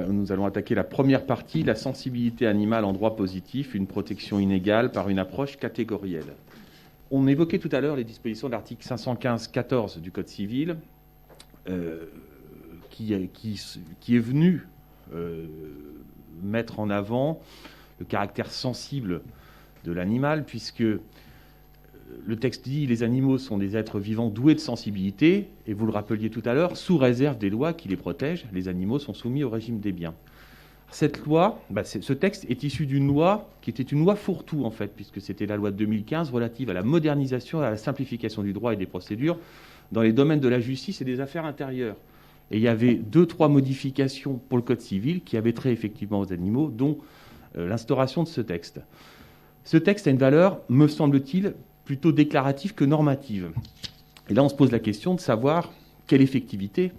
nous allons attaquer la première partie, la sensibilité animale en droit positif, une protection inégale par une approche catégorielle. On évoquait tout à l'heure les dispositions de l'article 515-14 du Code civil, qui est venu mettre en avant le caractère sensible de l'animal, puisque le texte dit « les animaux sont des êtres vivants doués de sensibilité », et vous le rappeliez tout à l'heure, sous réserve des lois qui les protègent, les animaux sont soumis au régime des biens. Cette loi, ce texte est issu d'une loi qui était une loi fourre-tout, en fait, puisque c'était la loi de 2015 relative à la modernisation et à la simplification du droit et des procédures dans les domaines de la justice et des affaires intérieures. Et il y avait 2-3 modifications pour le Code civil qui avaient trait effectivement aux animaux, dont l'instauration de ce texte. Ce texte a une valeur, me semble-t-il, plutôt déclarative que normative. Et là, on se pose la question de savoir quelle effectivité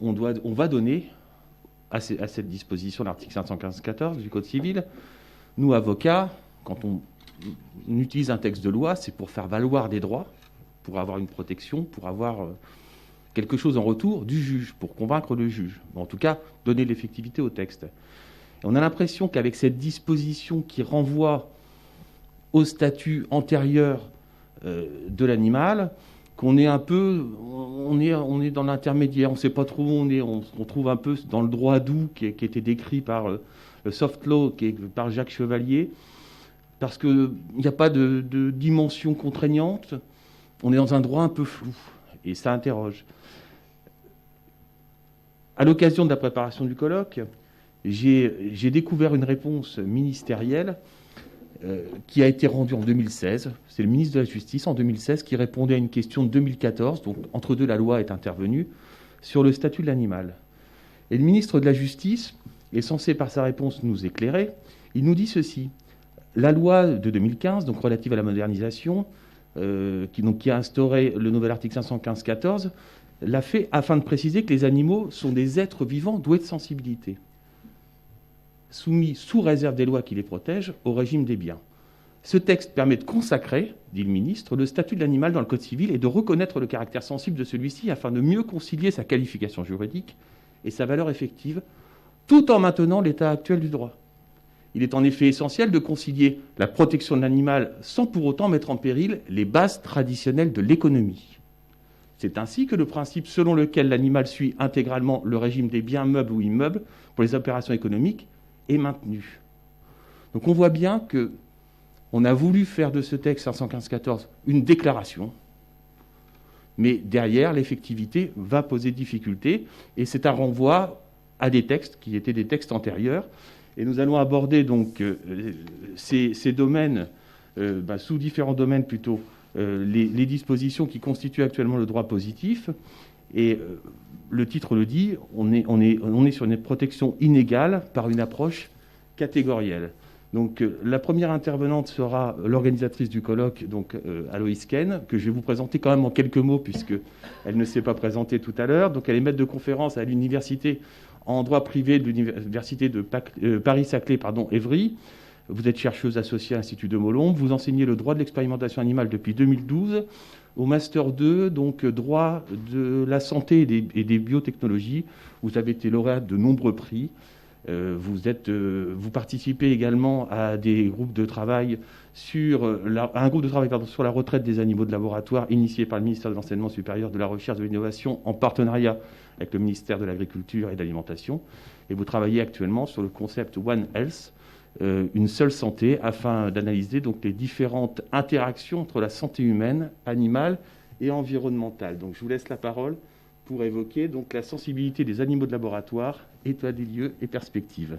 on va donner à cette disposition de l'article 515-14 du Code civil. Nous, avocats, quand on utilise un texte de loi, c'est pour faire valoir des droits, pour avoir une protection, pour avoir quelque chose en retour du juge, pour convaincre le juge. En tout cas, donner de l'effectivité au texte. Et on a l'impression qu'avec cette disposition qui renvoie au statut antérieur de l'animal, qu'on est un peu, on est dans l'intermédiaire, on ne sait pas trop où on est, on trouve un peu dans le droit doux qui était décrit par le soft law, par Jacques Chevalier, parce qu'il n'y a pas de dimension contraignante, on est dans un droit un peu flou, et ça interroge. À l'occasion de la préparation du colloque, j'ai découvert une réponse ministérielle qui a été rendue en 2016. C'est le ministre de la Justice, en 2016, qui répondait à une question de 2014, donc entre deux, la loi est intervenue, sur le statut de l'animal. Et le ministre de la Justice est censé, par sa réponse, nous éclairer. Il nous dit ceci. La loi de 2015, donc relative à la modernisation, qui a instauré le nouvel article 515-14, l'a fait afin de préciser que les animaux sont des êtres vivants doués de sensibilité, soumis sous réserve des lois qui les protègent au régime des biens. Ce texte permet de consacrer, dit le ministre, le statut de l'animal dans le Code civil et de reconnaître le caractère sensible de celui-ci afin de mieux concilier sa qualification juridique et sa valeur effective, tout en maintenant l'état actuel du droit. Il est en effet essentiel de concilier la protection de l'animal sans pour autant mettre en péril les bases traditionnelles de l'économie. C'est ainsi que le principe selon lequel l'animal suit intégralement le régime des biens meubles ou immeubles pour les opérations économiques est maintenu. Donc on voit bien qu'on a voulu faire de ce texte 515-14 une déclaration, mais derrière, l'effectivité va poser difficulté, et c'est un renvoi à des textes qui étaient des textes antérieurs. Et nous allons aborder donc ces domaines, sous différents domaines plutôt, les dispositions qui constituent actuellement le droit positif. Et le titre le dit, on est sur une protection inégale par une approche catégorielle. Donc la première intervenante sera l'organisatrice du colloque, donc Aloïs Ken, que je vais vous présenter quand même en quelques mots puisqu'elle ne s'est pas présentée tout à l'heure. Donc elle est maître de conférence à l'université en droit privé de l'université de Paris-Saclay, Évry. Vous êtes chercheuse associée à l'Institut de Molombe. Vous enseignez le droit de l'expérimentation animale depuis 2012 au Master 2, donc droit de la santé et des biotechnologies. Vous avez été lauréate de nombreux prix. Vous participez également à des groupes de travail sur la retraite des animaux de laboratoire initié par le ministère de l'Enseignement supérieur, de la Recherche et de l'Innovation en partenariat avec le ministère de l'Agriculture et de l'Alimentation. Et vous travaillez actuellement sur le concept One Health, une seule santé, afin d'analyser donc les différentes interactions entre la santé humaine, animale et environnementale. Donc je vous laisse la parole pour évoquer donc la sensibilité des animaux de laboratoire, état des lieux et perspectives.